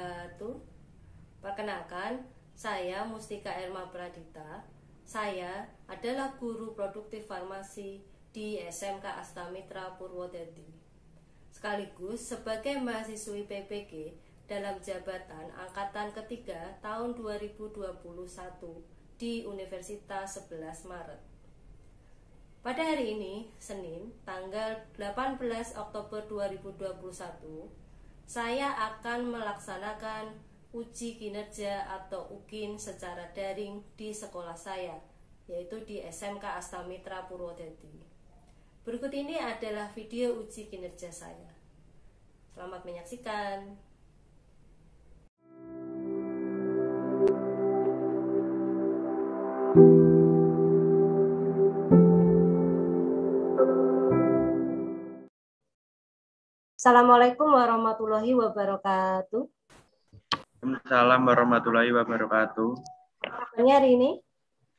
wabarakatuh. Perkenalkan, saya Mustika Erma Pradita. Saya adalah guru produktif farmasi di SMK Astamitra Purwodadi. Sekaligus sebagai mahasiswi PPG dalam jabatan Angkatan Ketiga tahun 2021 di Universitas 11 Maret. Pada hari ini, Senin, tanggal 18 Oktober 2021, saya akan melaksanakan uji kinerja atau UKIN secara daring di sekolah saya, yaitu di SMK Astamitra Purwodadi. Berikut ini adalah video uji kinerja saya. Selamat menyaksikan. Assalamualaikum warahmatullahi wabarakatuh. Waalaikumsalam warahmatullahi wabarakatuh. Kabarnya hari ini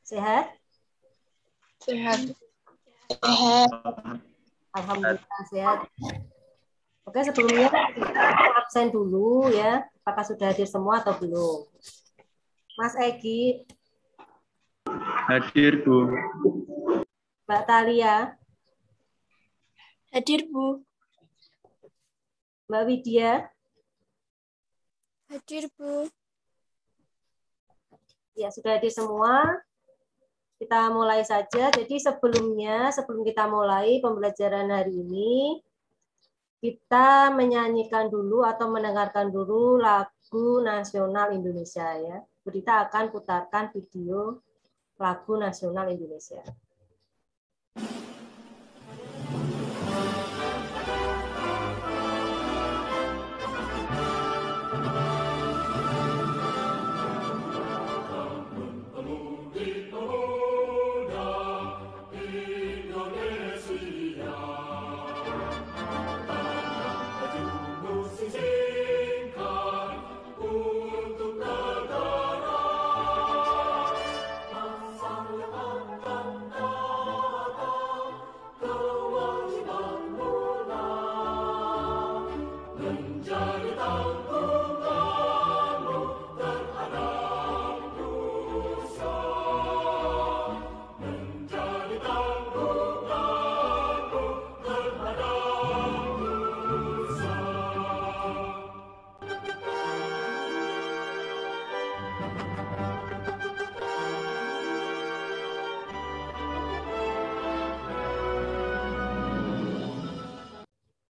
sehat? Sehat. Alhamdulillah sehat. Oke, sebelumnya kita absen dulu ya. Apakah sudah hadir semua atau belum? Mas Egi. Hadir, Bu. Mbak Talia. Hadir, Bu. Mbak Widya. Hadir, Bu. Ya, sudah hadir semua. Kita mulai saja. Jadi sebelum kita mulai pembelajaran hari ini, kita menyanyikan dulu atau mendengarkan dulu lagu nasional Indonesia ya. Kita akan putarkan video lagu nasional Indonesia.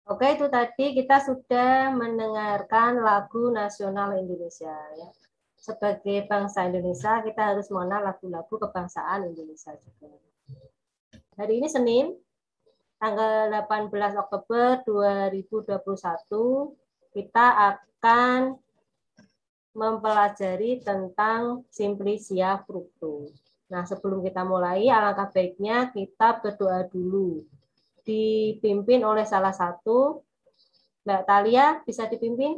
Oke, itu tadi kita sudah mendengarkan lagu nasional Indonesia. Ya. Sebagai bangsa Indonesia, kita harus mengenal lagu-lagu kebangsaan Indonesia juga. Hari ini Senin, tanggal 18 Oktober 2021, kita akan mempelajari tentang Simplicia Fructo. Nah, sebelum kita mulai, alangkah baiknya kita berdoa dulu. Dipimpin oleh salah satu. Mbak Talia, bisa dipimpin?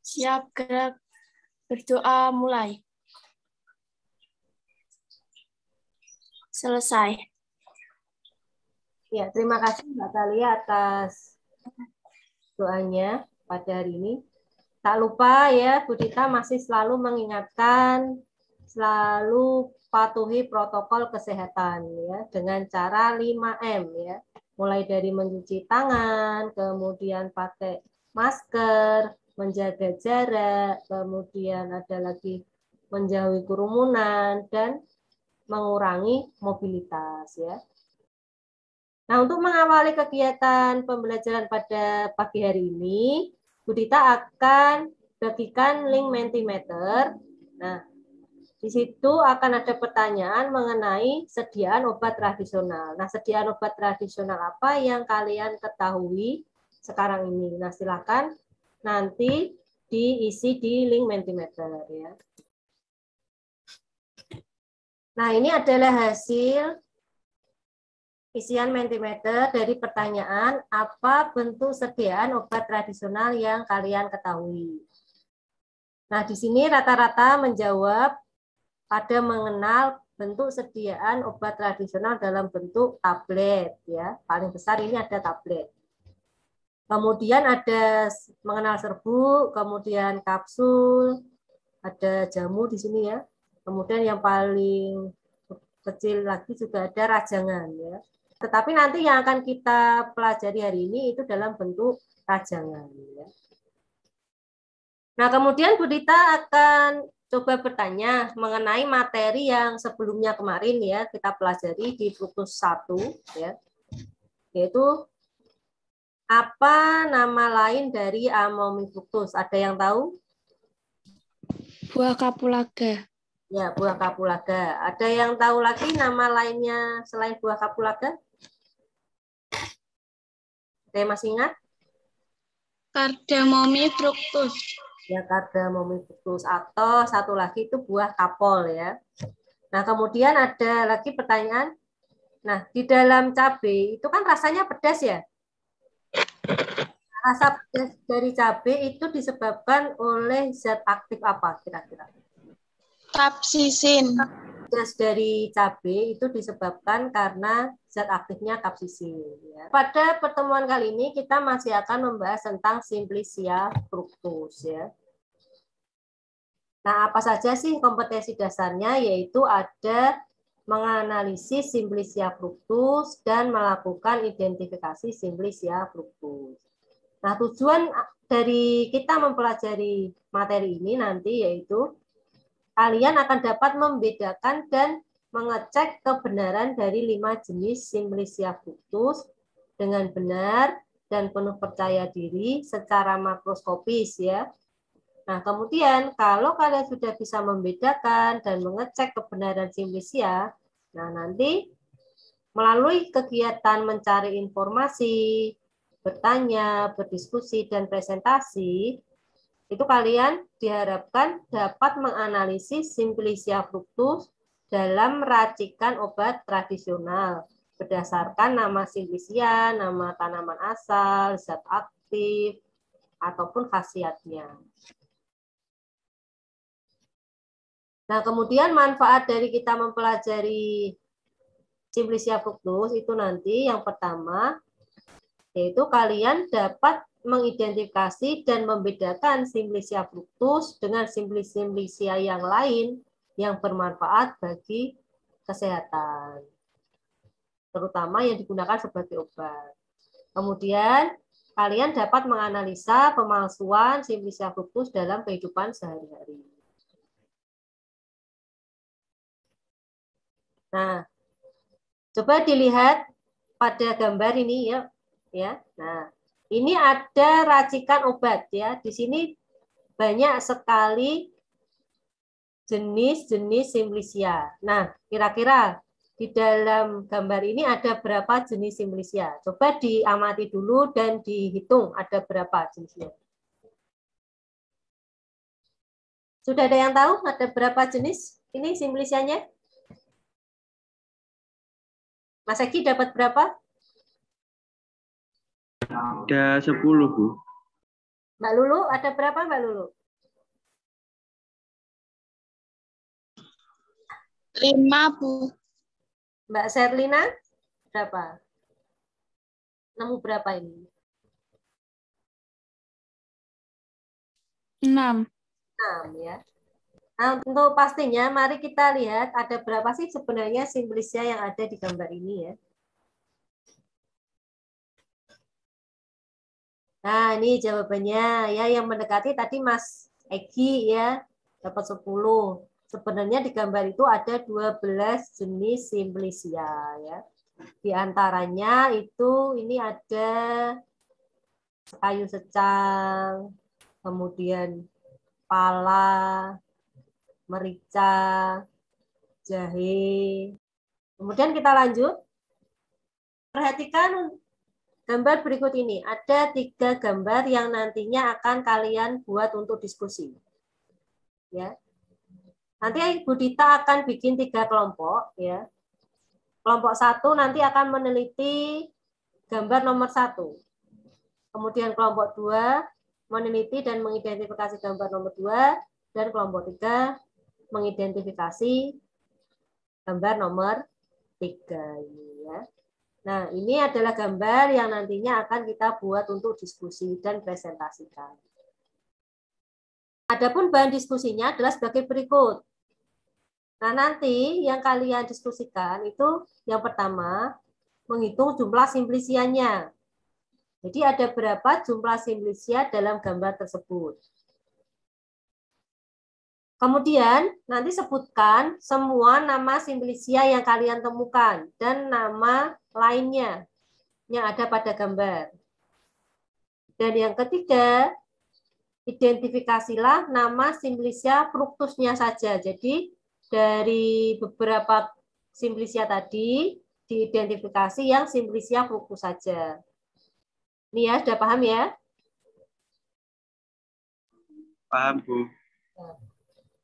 Siap, gerak. Berdoa mulai. Selesai. Ya, terima kasih Mbak Talia atas doanya pada hari ini. Tak lupa ya, Bu Dita masih selalu mengingatkan, selalu patuhi protokol kesehatan ya dengan cara 5M ya. Mulai dari mencuci tangan, kemudian pakai masker, menjaga jarak, kemudian ada lagi menjauhi kerumunan dan mengurangi mobilitas ya. Nah, untuk mengawali kegiatan pembelajaran pada pagi hari ini, Bu Dita akan bagikan link Mentimeter. Nah, di situ akan ada pertanyaan mengenai sediaan obat tradisional. Nah, sediaan obat tradisional apa yang kalian ketahui sekarang ini? Nah, silakan nanti diisi di link Mentimeter ya. Nah, ini adalah hasil isian Mentimeter dari pertanyaan apa bentuk sediaan obat tradisional yang kalian ketahui. Nah, di sini rata-rata menjawab pada mengenal bentuk sediaan obat tradisional dalam bentuk tablet ya. Paling besar ini ada tablet. Kemudian ada mengenal serbuk, kemudian kapsul, ada jamu di sini ya. Kemudian yang paling kecil lagi juga ada rajangan ya. Tetapi nanti yang akan kita pelajari hari ini itu dalam bentuk rajangan ya. Nah, kemudian Bu Dita akan coba bertanya mengenai materi yang sebelumnya kemarin ya kita pelajari di Fruktus 1 ya. Yaitu apa nama lain dari Amomifructus? Ada yang tahu? Buah kapulaga. Ya, buah kapulaga. Ada yang tahu lagi nama lainnya selain buah kapulaga? Ada yang masih ingat? Cardamomifructus. Ya, Cardamomifructus. Atau satu lagi itu buah kapol ya. Nah, kemudian ada lagi pertanyaan. Nah, di dalam cabai itu kan rasanya pedas ya? Rasa pedas dari cabai itu disebabkan oleh zat aktif apa kira-kira? Kapsisin. Pedas dari cabai itu disebabkan karena zat aktifnya kapsisin. Ya. Pada pertemuan kali ini kita masih akan membahas tentang Simplicia fructus. Ya. Nah, apa saja sih kompetensi dasarnya? Yaitu ada menganalisis Simplicia fructus dan melakukan identifikasi Simplicia fructus. Nah, tujuan dari kita mempelajari materi ini nanti yaitu kalian akan dapat membedakan dan mengecek kebenaran dari 5 jenis Simplicia fructus dengan benar dan penuh percaya diri secara makroskopis ya. Nah, kemudian kalau kalian sudah bisa membedakan dan mengecek kebenaran Simplicia, nah nanti melalui kegiatan mencari informasi, bertanya, berdiskusi, dan presentasi, itu kalian diharapkan dapat menganalisis Simplicia fructus dalam racikan obat tradisional berdasarkan nama Simplicia, nama tanaman asal, zat aktif, ataupun khasiatnya. Nah, kemudian manfaat dari kita mempelajari Simplicia fructus itu nanti yang pertama, yaitu kalian dapat mengidentifikasi dan membedakan Simplicia fructus dengan Simplicia yang lain yang bermanfaat bagi kesehatan, terutama yang digunakan sebagai obat. Kemudian, kalian dapat menganalisa pemalsuan Simplicia fructus dalam kehidupan sehari-hari. Nah, coba dilihat pada gambar ini ya. Nah, ini ada racikan obat ya. Di sini banyak sekali jenis-jenis Simplicia. Nah, kira-kira di dalam gambar ini ada berapa jenis Simplicia? Coba diamati dulu dan dihitung ada berapa jenisnya. Sudah ada yang tahu ada berapa jenis ini Simplicianya? Mas Eki dapat berapa? Ada 10, Bu. Mbak Lulu, ada berapa Mbak Lulu? 5, Bu. Mbak Serlina, berapa? Nemu berapa ini? 6. 6 ya. Nah, untuk pastinya, mari kita lihat ada berapa sih sebenarnya Simplicia yang ada di gambar ini ya. Nah, ini jawabannya ya yang mendekati tadi Mas Egi ya, dapat 10. Sebenarnya di gambar itu ada 12 jenis Simplicia ya. Di antaranya itu ini ada kayu secang, kemudian pala, merica, jahe. Kemudian kita lanjut. Perhatikan gambar berikut ini. Ada 3 gambar yang nantinya akan kalian buat untuk diskusi. Ya. Nanti Bu Dita akan bikin 3 kelompok. Ya. Kelompok 1 nanti akan meneliti gambar nomor 1. Kemudian kelompok 2 meneliti dan mengidentifikasi gambar nomor 2. Dan kelompok 3 mengidentifikasi gambar nomor 3 ini ya. Nah, ini adalah gambar yang nantinya akan kita buat untuk diskusi dan presentasikan. Adapun bahan diskusinya adalah sebagai berikut. Nah, nanti yang kalian diskusikan itu yang pertama, menghitung jumlah simplisiannya. Jadi ada berapa jumlah simplisia dalam gambar tersebut. Kemudian nanti sebutkan semua nama simplisia yang kalian temukan dan nama lainnya yang ada pada gambar. Dan yang ketiga, identifikasilah nama simplisia fructusnya saja. Jadi dari beberapa simplisia tadi diidentifikasi yang simplisia fructus saja. Ini ya, sudah paham ya? Paham, Bu.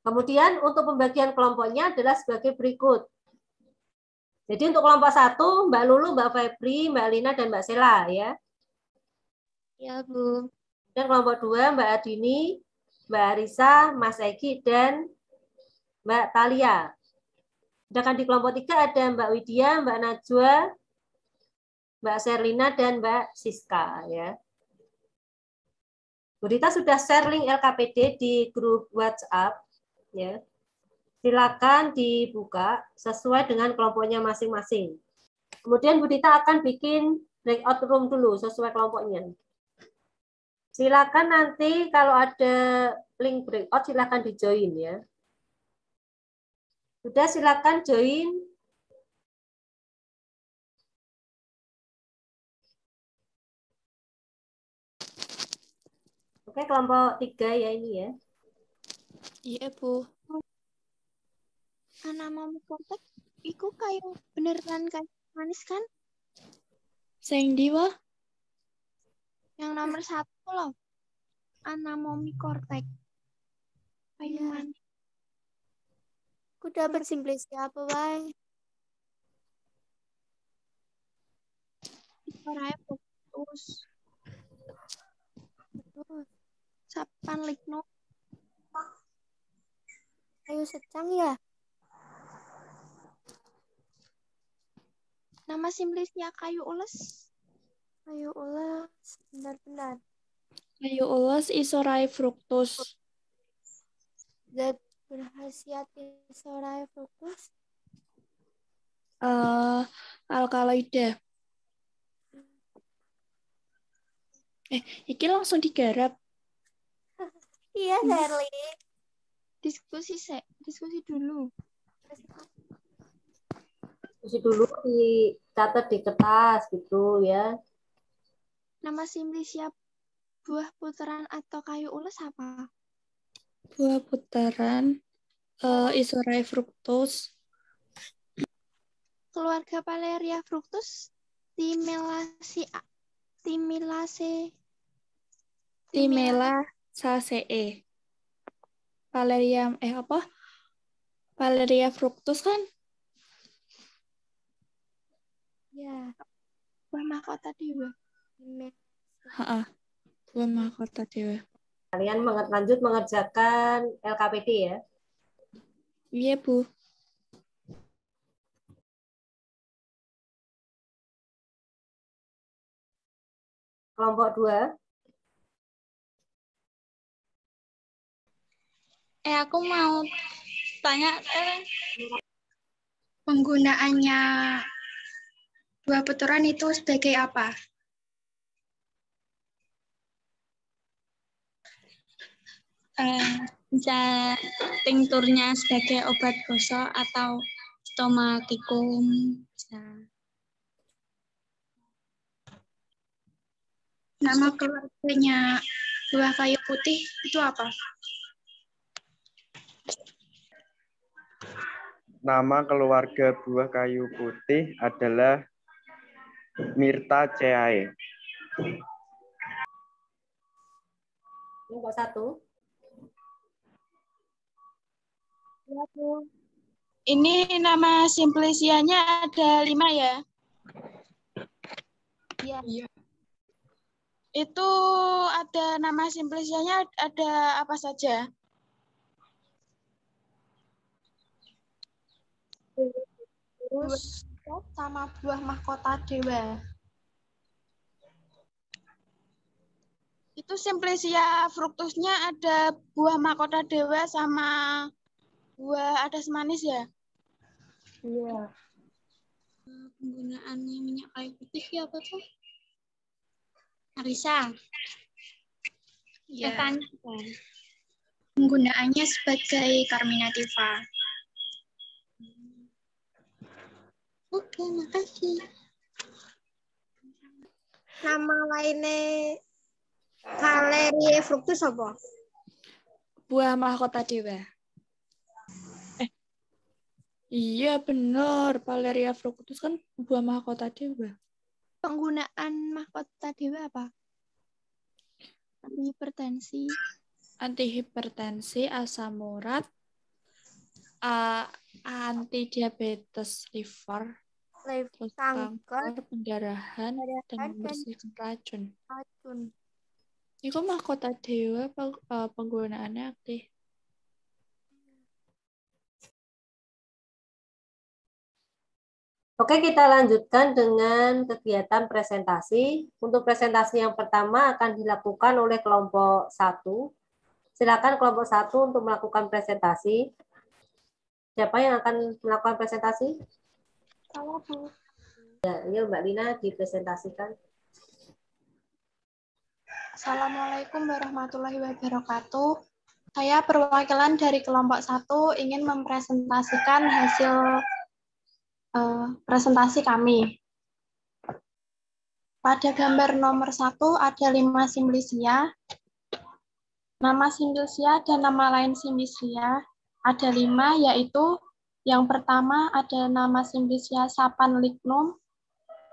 Kemudian untuk pembagian kelompoknya adalah sebagai berikut. Jadi untuk kelompok 1, Mbak Lulu, Mbak Febri, Mbak Lina, dan Mbak Sela ya. Ya, Bu. Dan kelompok 2, Mbak Adini, Mbak Arisa, Mas Egi, dan Mbak Talia. Sedangkan di kelompok 3 ada Mbak Widya, Mbak Najwa, Mbak Serlina, dan Mbak Siska ya. Bu Rita sudah share link LKPD di grup WhatsApp ya. Silakan dibuka sesuai dengan kelompoknya masing-masing. Kemudian Bu Dita akan bikin breakout room dulu sesuai kelompoknya. Silakan nanti kalau ada link breakout silakan di-join ya. Sudah silakan join. Oke, kelompok 3 ya ini ya. Iya, Bu. Nama kontak iku kayu beneran kayu manis kan? Sing diwa? Yang nomor 1 loh. Anamomi kortek. Kayu manis. Aku dapat simplisia apa wae? Orangnya fokus. Sapan likno. Kayu secang ya? Nama simplisia kayu ules. Kayu ules, benar-benar. Kayu ules isorai fruktus. Zat berkhasiat isorai fructus. Alkaloida. Iki langsung digarap. Iya, Sherly. Diskusi dulu. Isi dulu dicatat di kertas gitu ya. Nama simplisia buah putaran atau kayu ules apa? Buah putaran isorai fruktus. Keluarga Paleria fructus, Timelaceae. Paleria fructus kan? Ya. Buah mahkota dewa. Buah mahkota dewa. Kalian lanjut mengerjakan LKPD ya. Iya, Bu. Kelompok 2. Aku mau tanya penggunaannya buah putaran itu sebagai apa? Bisa tinkturnya sebagai obat gosok atau stomachikum. Bisa. Nama keluarganya buah kayu putih itu apa? Nama keluarga buah kayu putih adalah Myrtaceae. Kelompok 1. Ya, Bu. Ini nama simplisianya ada 5 ya? Iya. Itu ada nama simplisianya ada apa saja? Terus sama buah mahkota dewa. Itu Simplicia fructusnya ada buah mahkota dewa sama buah adas manis ya? Iya. Penggunaannya minyak kayu putih ya apa tuh? Arisa. Ya. Penggunaannya sebagai carminativa. Oke, makasih. Nama lainnya Valeria fructus apa? Buah mahkota dewa. Iya bener, Valeria fructus kan buah mahkota dewa. Penggunaan mahkota dewa apa? Hipertensi. Antihipertensi, asam urat, anti diabetes liver, terus kanker, pendarahan, dan membersihkan racun. Itu mahkota dewa penggunaannya aktif. Oke, kita lanjutkan dengan kegiatan presentasi. Untuk presentasi yang pertama akan dilakukan oleh kelompok 1. Silakan kelompok 1 untuk melakukan presentasi. Siapa yang akan melakukan presentasi? Saya, Bu. Ya, yuk Mbak Lina dipresentasikan. Assalamualaikum warahmatullahi wabarakatuh. Saya perwakilan dari kelompok 1 ingin mempresentasikan hasil presentasi kami. Pada gambar nomor 1 ada 5 Simplicia. Nama Simplicia dan nama lain Simplicia ada 5, yaitu yang pertama ada nama Simplicia sapan lignum,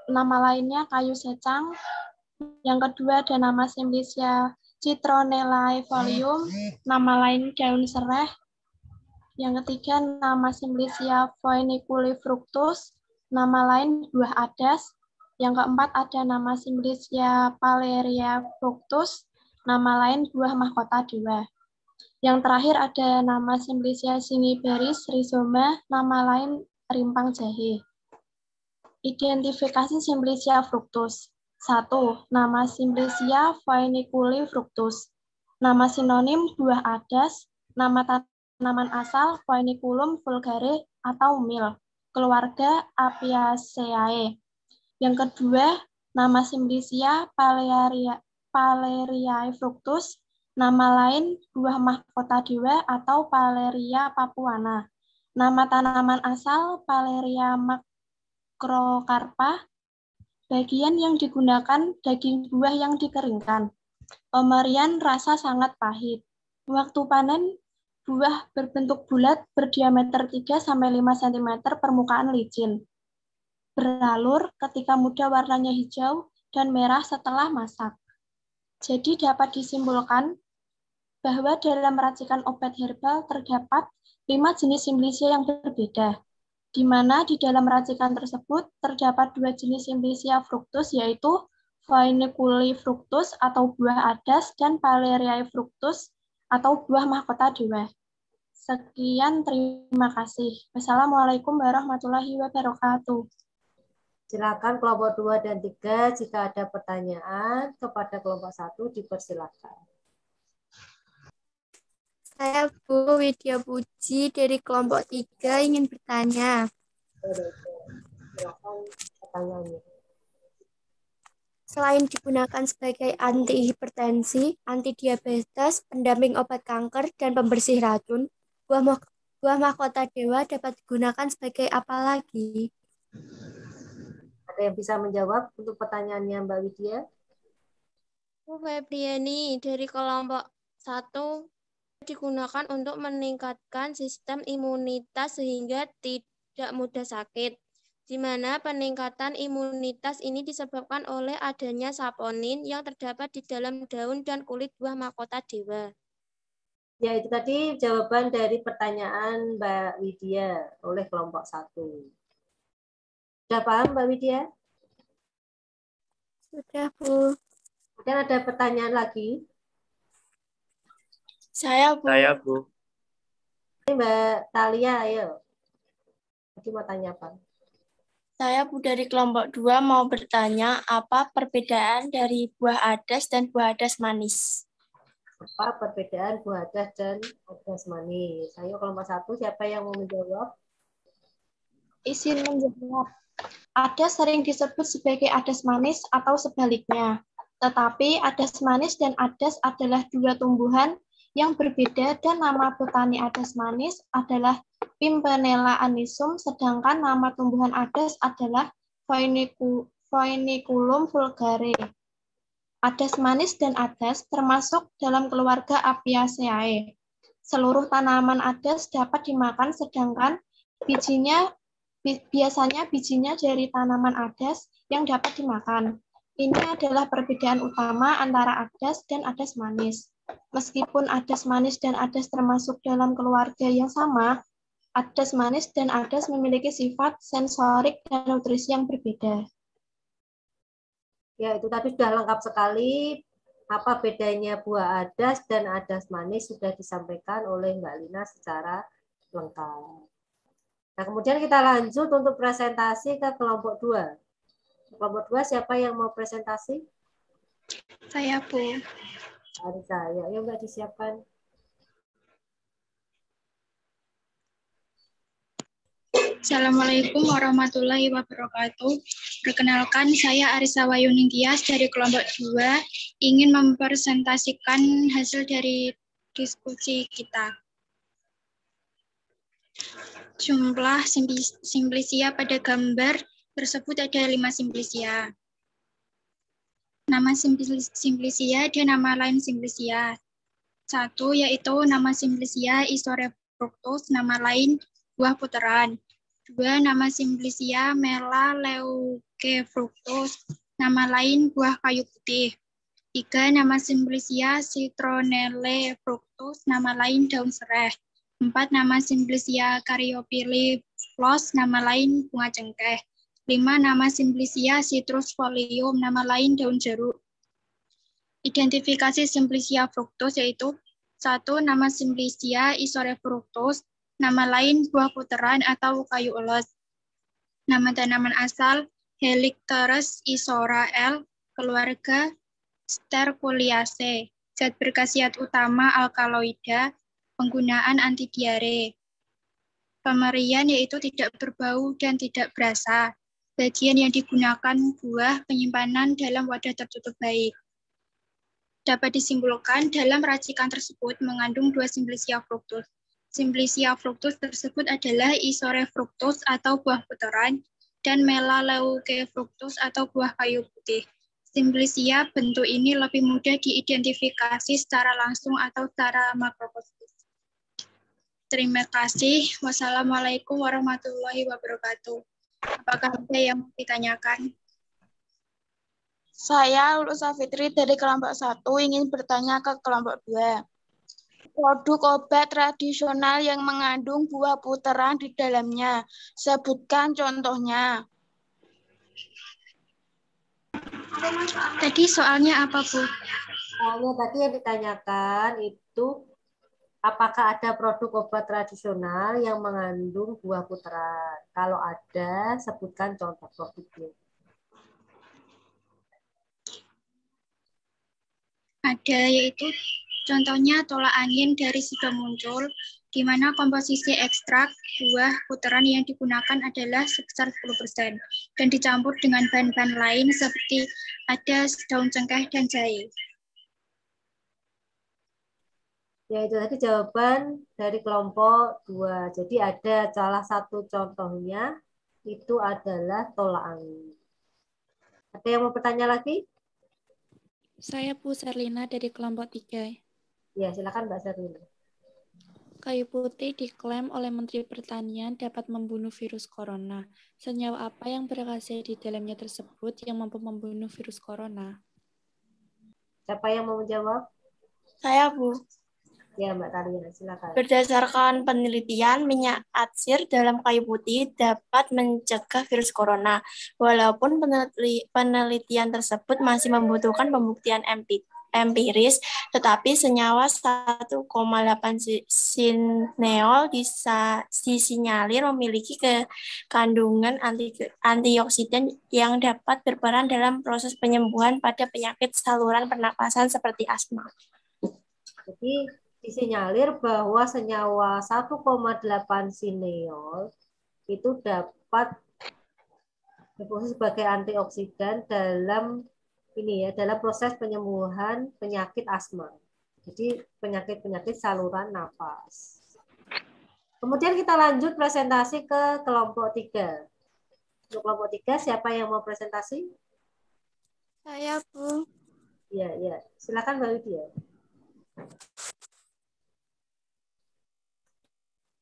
nama lainnya kayu secang. Yang kedua ada nama Simplicia citronella folium, nama lain daun sereh. Yang ketiga nama Simplicia foeniculi-fructus, nama lain buah adas. Yang keempat ada nama Simplicia Valeria fructus, nama lain buah mahkota dewa. Yang terakhir ada nama Simplicia siniberis rhizoma, nama lain rimpang jahe. Identifikasi Simplicia fructus. 1. Nama Simplicia foeniculi-fructus. Nama sinonim buah adas, nama tanaman asal Foeniculum vulgare atau mil, keluarga Apiaceae. Yang kedua, nama Simplicia Valeriae fructus, nama lain buah mahkota dewa atau Valeria papuana. Nama tanaman asal Valeria macrocarpa. Bagian yang digunakan daging buah yang dikeringkan. Pemberian rasa sangat pahit. Waktu panen, buah berbentuk bulat berdiameter 3-5 cm permukaan licin. Beralur ketika muda warnanya hijau dan merah setelah masak. Jadi dapat disimpulkan bahwa dalam racikan obat herbal terdapat 5 jenis Simplicia yang berbeda, di mana di dalam racikan tersebut terdapat 2 jenis Simplicia fructus, yaitu Foeniculi-fructus atau buah adas dan Valeriae fructus atau buah mahkota dewa. Sekian, terima kasih. Wassalamualaikum warahmatullahi wabarakatuh. Silakan kelompok 2 dan 3 jika ada pertanyaan kepada kelompok 1 dipersilakan. Saya Bu Widya Puji dari kelompok 3 ingin bertanya. Silakan pertanyaannya. Selain digunakan sebagai anti-hipertensi, anti-diabetes, pendamping obat kanker, dan pembersih racun, buah mahkota dewa dapat digunakan sebagai apa lagi? Ada yang bisa menjawab untuk pertanyaannya Mbak Widya? Bu Febriani dari kelompok 1 digunakan untuk meningkatkan sistem imunitas sehingga tidak mudah sakit, di mana peningkatan imunitas ini disebabkan oleh adanya saponin yang terdapat di dalam daun dan kulit buah mahkota dewa. Ya, itu tadi jawaban dari pertanyaan Mbak Widya oleh kelompok 1. Sudah paham Mbak Widya? Sudah, Bu. Kemudian ada pertanyaan lagi. Saya, Bu. Ini Mbak Talia, ayo. Tadi mau tanya apa? Saya Bu dari kelompok 2 mau bertanya apa perbedaan dari buah adas dan buah adas manis? Apa perbedaan buah adas dan adas manis? Ayo kelompok 1, siapa yang mau menjawab? Izin menjawab. Adas sering disebut sebagai adas manis atau sebaliknya. Tetapi adas manis dan adas adalah dua tumbuhan yang berbeda dan nama botani adas manis adalah Pimpinella anisum, sedangkan nama tumbuhan adas adalah Phoenicum vulgare. Adas manis dan adas termasuk dalam keluarga Apiaceae. Seluruh tanaman adas dapat dimakan, sedangkan biasanya bijinya dari tanaman adas yang dapat dimakan. Ini adalah perbedaan utama antara adas dan adas manis. Meskipun adas manis dan adas termasuk dalam keluarga yang sama, adas manis dan adas memiliki sifat sensorik dan nutrisi yang berbeda. Ya, itu tadi sudah lengkap sekali. Apa bedanya buah adas dan adas manis sudah disampaikan oleh Mbak Lina secara lengkap. Nah, kemudian kita lanjut untuk presentasi ke kelompok 2. Kelompok 2 siapa yang mau presentasi? Saya, Bu. Arisa, ya, yuk Mbak disiapkan. Assalamualaikum warahmatullahi wabarakatuh. Perkenalkan, saya Arisa Wayuningtyas dari kelompok 2 ingin mempresentasikan hasil dari diskusi kita. Jumlah simplisia pada gambar tersebut ada 5 simplisia. Nama simplisia dan nama lain simplisia. 1 yaitu nama simplisia Isorefructus, nama lain buah puteran. 2 nama simplisia Melaleucefructus, nama lain buah kayu putih. 3 nama simplisia Citronellefructus, nama lain daun serai. 4 nama simplisia Caryophyllus, nama lain bunga cengkeh. 5 nama simplisia Citrus folium, nama lain daun jeruk. Identifikasi simplisia fructus yaitu 1 nama simplisia Isorefructus, nama lain buah puteran atau kayu ulet. Nama tanaman asal Helicteres isora L, keluarga Sterculiaceae. Zat berkhasiat utama alkaloida, penggunaan anti diare. Pemerian yaitu tidak berbau dan tidak berasa. Bagian yang digunakan buah penyimpanan dalam wadah tertutup baik. Dapat disimpulkan dalam racikan tersebut mengandung 2 simplisia fructus. Simplisia fructus tersebut adalah Isorefructus atau buah puteran dan Melaleucefructus atau buah kayu putih. Simplisia bentuk ini lebih mudah diidentifikasi secara langsung atau secara makroskopis. Terima kasih. Wassalamualaikum warahmatullahi wabarakatuh. Apakah ada yang mau ditanyakan? Saya Lulusa Fitri dari kelompok 1 ingin bertanya ke kelompok 2. Produk obat tradisional yang mengandung buah puteran di dalamnya. Sebutkan contohnya. Tadi soalnya apa, Bu? Soalnya tadi yang ditanyakan itu apakah ada produk obat tradisional yang mengandung buah puteran? Kalau ada, sebutkan contoh produknya. Ada, yaitu contohnya tolak angin dari Sido Muncul, di mana komposisi ekstrak buah puteran yang digunakan adalah sebesar 10% dan dicampur dengan bahan-bahan lain seperti adas, daun cengkeh, dan jahe. Ya, itu tadi jawaban dari kelompok 2. Jadi ada salah satu contohnya itu adalah tolak angin. Ada yang mau bertanya lagi? Saya Bu Serlina dari kelompok 3. Ya, silakan Mbak Serlina. Kayu putih diklaim oleh Menteri Pertanian dapat membunuh virus corona. Senyawa apa yang berkhasiat di dalamnya tersebut yang mampu membunuh virus corona? Siapa yang mau menjawab? Saya, Bu. Ya, Mbak Talia, silakan. Berdasarkan penelitian, minyak atsir dalam kayu putih dapat mencegah virus corona, walaupun penelitian tersebut masih membutuhkan pembuktian empirik. empiris, tetapi senyawa 1,8 sineol disinyalir memiliki kandungan antioksidan yang dapat berperan dalam proses penyembuhan pada penyakit saluran pernapasan seperti asma. Jadi disinyalir bahwa senyawa 1,8 sineol itu dapat berfungsi sebagai antioksidan dalam dalam proses penyembuhan penyakit asma. Jadi penyakit-penyakit saluran nafas. Kemudian kita lanjut presentasi ke kelompok 3. Untuk kelompok 3 siapa yang mau presentasi? Saya, Bu. Iya. Silakan Mbak Widya.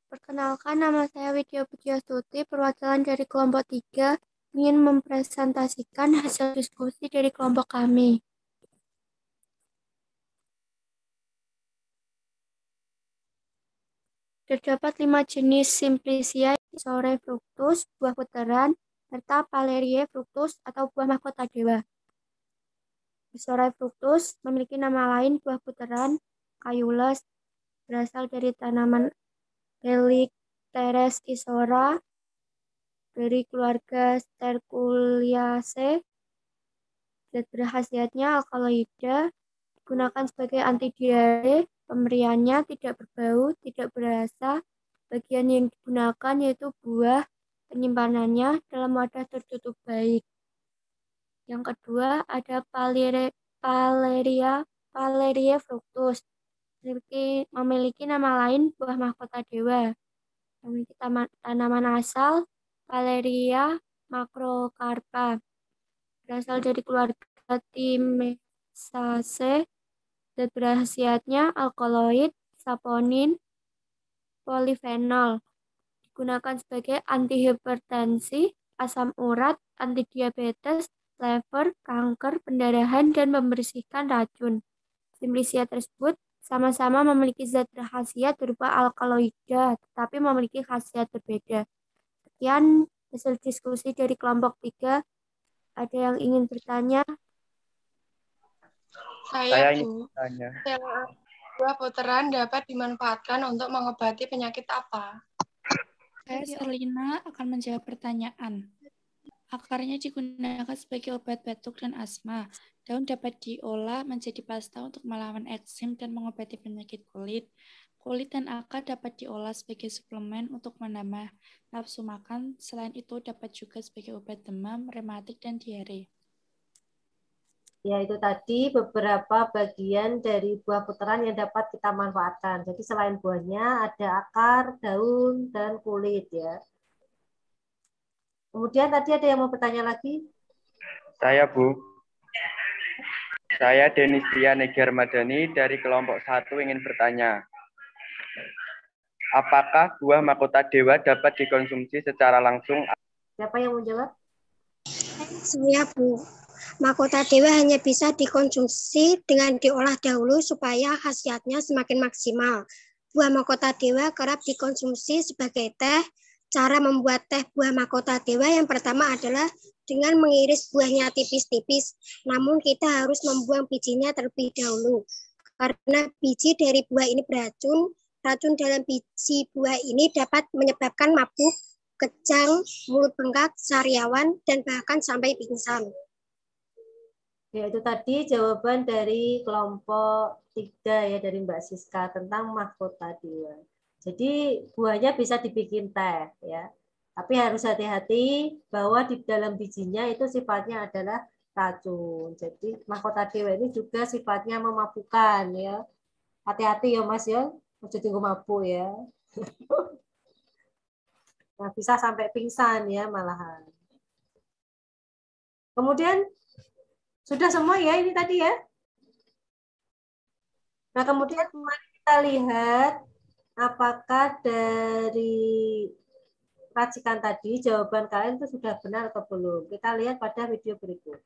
Perkenalkan, nama saya Widya Pujiastuti, perwakilan dari kelompok 3, ingin mempresentasikan hasil diskusi dari kelompok kami. Terdapat 5 jenis Simplicia, Isore fructus, buah puteran, serta Palerie fructus atau buah mahkota dewa. Isore fructus memiliki nama lain buah puteran, Cayulus, berasal dari tanaman Helicteres isora dari keluarga Sterculiaceae. Zat berkhasiatnya alkaloida, digunakan sebagai anti diare. Pemberiannya tidak berbau, tidak berasa. Bagian yang digunakan yaitu buah, penyimpanannya dalam wadah tertutup baik. Yang kedua ada Palerie fructus, memiliki nama lain buah mahkota dewa. Memiliki tanaman asal Paleria macrocarpa, berasal dari keluarga Thymeaceae. Zat berkhasiatnya alkaloid, saponin, polifenol. Digunakan sebagai antihipertensi, asam urat, anti diabetes, lever, kanker, pendarahan, dan membersihkan racun. Simplicia tersebut sama-sama memiliki zat berkhasiat berupa alkaloida, tetapi memiliki khasiat berbeda. Sekian hasil diskusi dari kelompok 3. Ada yang ingin bertanya? Saya ingin bertanya. Buah puteran dapat dimanfaatkan untuk mengobati penyakit apa? Saya, Serlina, akan menjawab pertanyaan. Akarnya digunakan sebagai obat batuk dan asma. Daun dapat diolah menjadi pasta untuk melawan eksim dan mengobati penyakit kulit. Kulit dan akar dapat diolah sebagai suplemen untuk menambah nafsu makan. Selain itu dapat juga sebagai obat demam, rematik, dan diare. Ya, itu tadi beberapa bagian dari buah puteran yang dapat kita manfaatkan. Jadi selain buahnya ada akar, daun, dan kulit ya. Kemudian tadi ada yang mau bertanya lagi? Saya, Bu. Saya Denistia Negar Madani dari kelompok 1 ingin bertanya. Apakah buah mahkota dewa dapat dikonsumsi secara langsung? Siapa yang mau jawab? Saya, Bu. Mahkota dewa hanya bisa dikonsumsi dengan diolah dahulu supaya khasiatnya semakin maksimal. Buah mahkota dewa kerap dikonsumsi sebagai teh. Cara membuat teh buah mahkota dewa yang pertama adalah dengan mengiris buahnya tipis-tipis. Namun kita harus membuang bijinya terlebih dahulu. Karena biji dari buah ini beracun, racun dalam biji buah ini dapat menyebabkan mabuk, kejang, mulut bengkak, sariawan, dan bahkan sampai pingsan. Ya, itu tadi jawaban dari kelompok 3 ya, dari Mbak Siska tentang mahkota dewa. Jadi buahnya bisa dibikin teh ya. Tapi harus hati-hati bahwa di dalam bijinya itu sifatnya adalah racun. Jadi mahkota dewa ini juga sifatnya memabukkan ya. Hati-hati ya Mas ya, ojo tinggal mabuk ya. Nah, bisa sampai pingsan ya malahan. Kemudian sudah semua ya ini tadi ya. Nah, kemudian mari kita lihat apakah dari racikan tadi jawaban kalian itu sudah benar atau belum. Kita lihat pada video berikut.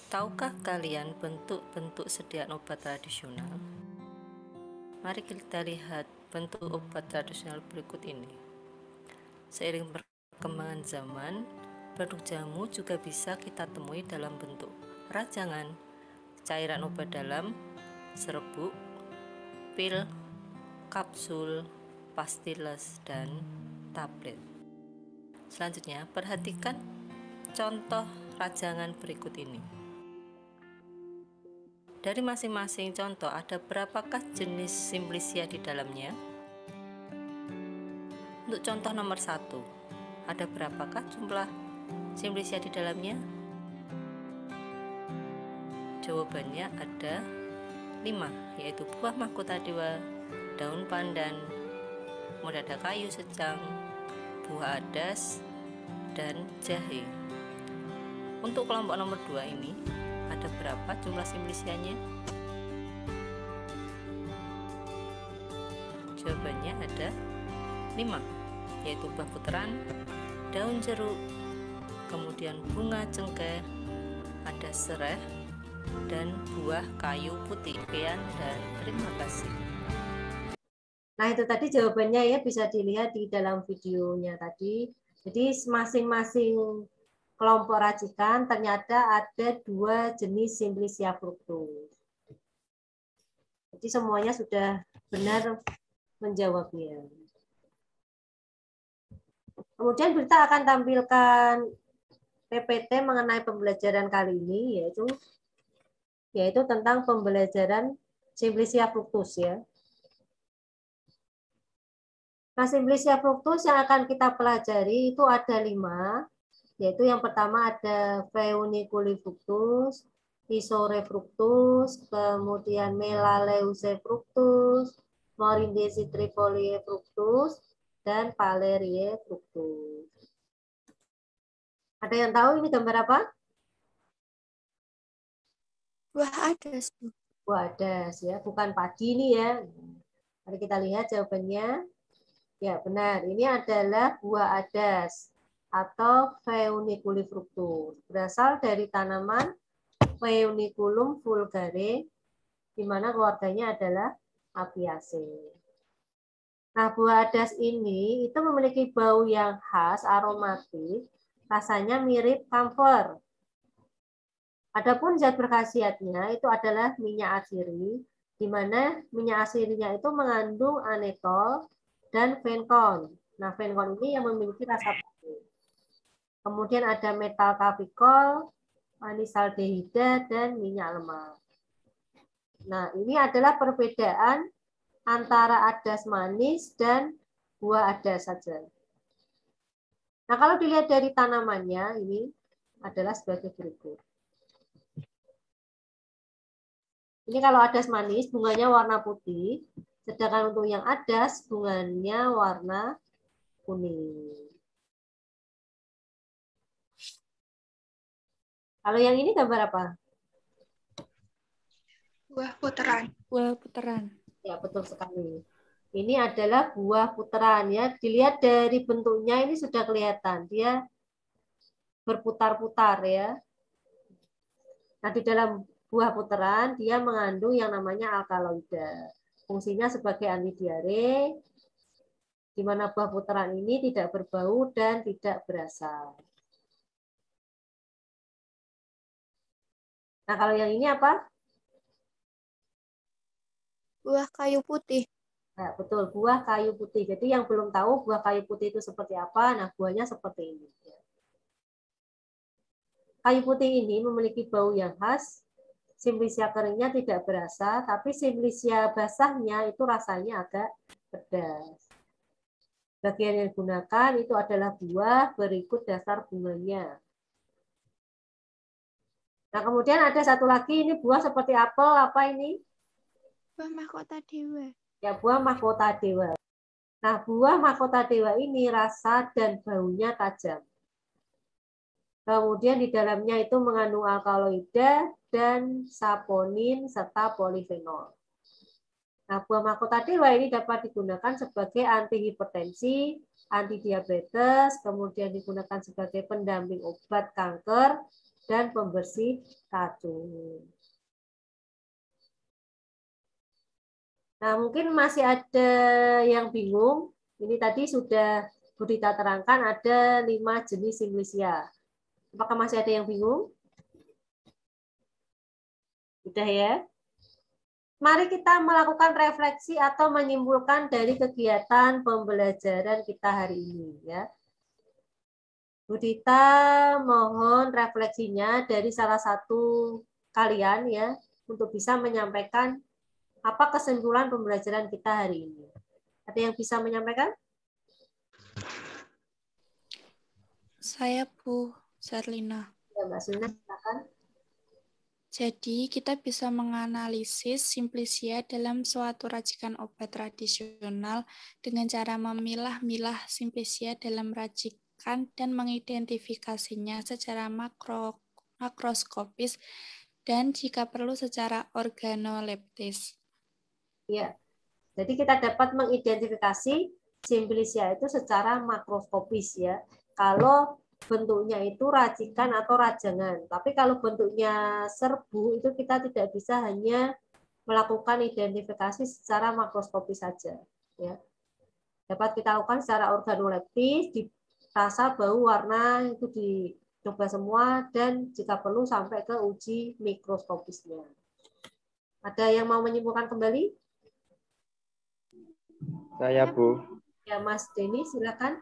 Tahukah kalian bentuk-bentuk sediaan obat tradisional? Mari kita lihat bentuk obat tradisional berikut ini. Seiring perkembangan zaman, produk jamu juga bisa kita temui dalam bentuk rajangan. cairan obat dalam, serbuk, pil, kapsul, pastiles, dan tablet. Selanjutnya, perhatikan contoh rajangan berikut ini. Dari masing-masing contoh, ada berapakah jenis simplicia di dalamnya? Untuk contoh nomor 1, ada berapakah jumlah simplicia di dalamnya? Jawabannya ada 5, yaitu buah mahkota dewa, daun pandan, modada kayu secang, buah adas, dan jahe. Untuk kelompok nomor 2 ini, ada berapa jumlah simplicianya? Jawabannya ada 5, yaitu buah puteran, daun jeruk, kemudian bunga cengkeh, ada serai, dan buah kayu putih. Sekian dan terima kasih. Nah, itu tadi jawabannya ya, bisa dilihat di dalam videonya tadi. Jadi masing-masing kelompok racikan ternyata ada 2 jenis simplicia fructus. Jadi semuanya sudah benar menjawabnya. Kemudian Berita akan tampilkan PPT mengenai pembelajaran kali ini, yaitu tentang pembelajaran simplicia fructus ya. Nah, simplicia fructus yang akan kita pelajari itu ada 5, yaitu yang pertama ada Phoeniculi fructus, Isore fructus, kemudian Melaleuze fructus, Morindesi trifolie fructus, dan Palerie fructus. Ada yang tahu ini gambar apa? Buah adas, Bu. Buah adas ya, bukan padi ini ya. Mari kita lihat jawabannya. Ya, benar. Ini adalah buah adas atau Phoeniculi fructus. Berasal dari tanaman Phoeniculum vulgare, di mana keluarganya adalah Apiaceae. Nah, buah adas ini itu memiliki bau yang khas, aromatik, rasanya mirip kamfer. Adapun zat berkhasiatnya itu adalah minyak asiri, di mana minyak asirinya itu mengandung anetol dan fenkon. Nah, fenkon ini yang memiliki rasa pahit. Kemudian ada metal kafikol, anisaldehida, dan minyak lemak. Nah, ini adalah perbedaan antara adas manis dan buah adas saja. Nah, kalau dilihat dari tanamannya, ini adalah sebagai berikut. Ini kalau adas manis, bunganya warna putih. Sedangkan untuk yang adas, bunganya warna kuning. Kalau yang ini gambar apa? Buah puteran. Buah puteran. Ya, betul sekali. Ini adalah buah puteran ya. Dilihat dari bentuknya ini sudah kelihatan. Dia berputar-putar ya. Nah, di dalam buah puteran dia mengandung yang namanya alkaloida. Fungsinya sebagai anti diare, di mana buah puteran ini tidak berbau dan tidak berasa. Nah, kalau yang ini apa? Buah kayu putih. Nah, betul, buah kayu putih. Jadi yang belum tahu buah kayu putih itu seperti apa, nah buahnya seperti ini. Kayu putih ini memiliki bau yang khas. Simplicia keringnya tidak berasa, tapi simplicia basahnya itu rasanya agak pedas. Bagian yang digunakan itu adalah buah berikut dasar bunganya. Nah, kemudian ada satu lagi, ini buah seperti apel, apa ini? Buah mahkota dewa. Ya, buah mahkota dewa. Nah, buah mahkota dewa ini rasa dan baunya tajam. Kemudian di dalamnya itu mengandung alkaloida dan saponin serta polifenol. Nah, buah mahkota dewa ini dapat digunakan sebagai antihipertensi, antidiabetes, kemudian digunakan sebagai pendamping obat kanker dan pembersih racun. Nah, mungkin masih ada yang bingung. Ini tadi sudah Bu Dita terangkan ada 5 jenis simplicia. Apakah masih ada yang bingung? Udah ya? Mari kita melakukan refleksi atau menyimpulkan dari kegiatan pembelajaran kita hari ini ya. Bu Dita mohon refleksinya dari salah satu kalian ya untuk bisa menyampaikan apa kesimpulan pembelajaran kita hari ini. Ada yang bisa menyampaikan? Saya Bu Zarlina. Ya, Mbak Sulina, silakan. Jadi, kita bisa menganalisis Simplicia dalam suatu racikan obat tradisional dengan cara memilah-milah Simplicia dalam racikan dan mengidentifikasinya secara makroskopis dan jika perlu secara organoleptis. Ya, jadi kita dapat mengidentifikasi Simplicia itu secara makroskopis ya. Kalau bentuknya itu racikan atau rajangan. Tapi kalau bentuknya serbu itu kita tidak bisa hanya melakukan identifikasi secara makroskopis saja. Ya. Dapat kita lakukan secara organoleptis, di rasa, bau, warna itu dicoba semua dan jika perlu sampai ke uji mikroskopisnya. Ada yang mau menyimpulkan kembali? Saya, Bu. Ya, Mas Denny, silakan.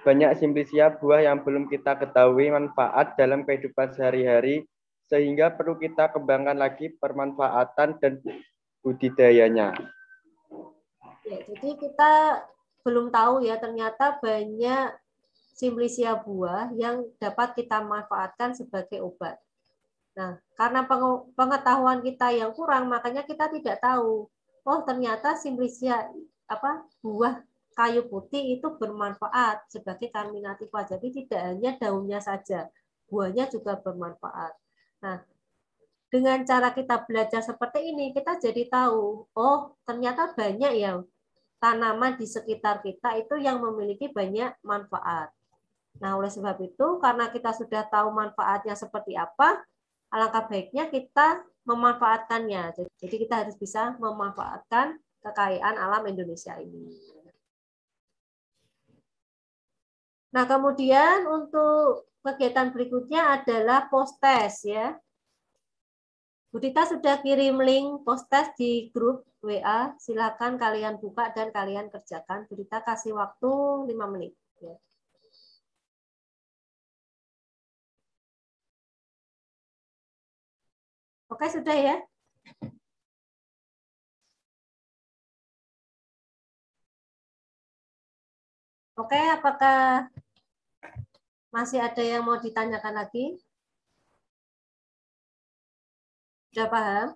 Banyak Simplicia buah yang belum kita ketahui manfaat dalam kehidupan sehari-hari, sehingga perlu kita kembangkan lagi permanfaatan dan budidayanya. Ya, jadi kita belum tahu ya, ternyata banyak Simplicia buah yang dapat kita manfaatkan sebagai obat. Nah, karena pengetahuan kita yang kurang, makanya kita tidak tahu. Oh, ternyata Simplicia buah kayu putih itu bermanfaat sebagai karminativa. Jadi tidak hanya daunnya saja, buahnya juga bermanfaat. Nah, dengan cara kita belajar seperti ini, kita jadi tahu, oh ternyata banyak ya tanaman di sekitar kita itu yang memiliki banyak manfaat. Nah, oleh sebab itu, karena kita sudah tahu manfaatnya seperti apa, alangkah baiknya kita memanfaatkannya. Jadi kita harus bisa memanfaatkan kekayaan alam Indonesia ini. Nah, kemudian untuk kegiatan berikutnya adalah post-test ya. Bu Dita sudah kirim link post-test di grup WA. Silakan kalian buka dan kalian kerjakan. Bu Dita kasih waktu 5 menit. Ya. Oke, sudah ya? Oke, apakah masih ada yang mau ditanyakan lagi? Sudah paham?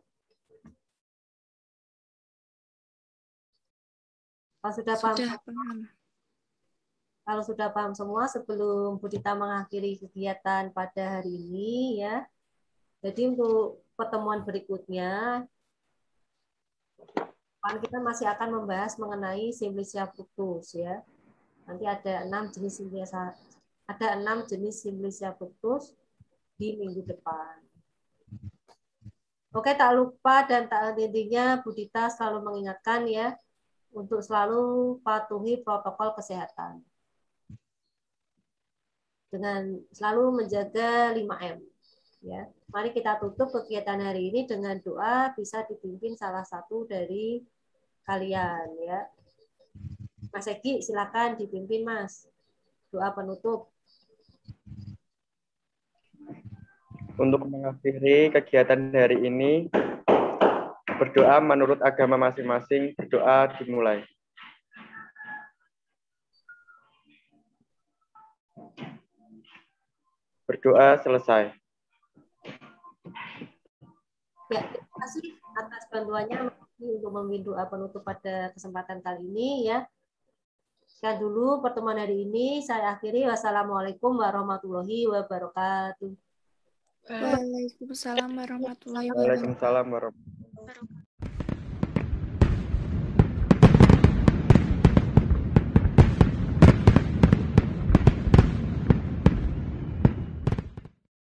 Kalau sudah paham, kalau sudah paham semua, sebelum Bu Dita mengakhiri kegiatan pada hari ini ya. Jadi untuk pertemuan berikutnya, kita masih akan membahas mengenai Simplicia fructus ya. Nanti ada 6 jenis Simplicia fructus di minggu depan. Oke, tak lupa dan tak henti-hentinya Bu Dita selalu mengingatkan ya untuk selalu patuhi protokol kesehatan. Dengan selalu menjaga 5M ya. Mari kita tutup kegiatan hari ini dengan doa, bisa dipimpin salah satu dari kalian ya. Mas Egi, silakan dipimpin Mas. Doa penutup. Untuk mengakhiri kegiatan hari ini, berdoa menurut agama masing-masing, berdoa dimulai. Berdoa selesai. Ya, terima kasih atas bantuannya untuk memimpin doa penutup pada kesempatan kali ini ya. Sekian dulu pertemuan hari ini. Saya akhiri. Wassalamualaikum warahmatullahi wabarakatuh. Waalaikumsalam warahmatullahi wabarakatuh.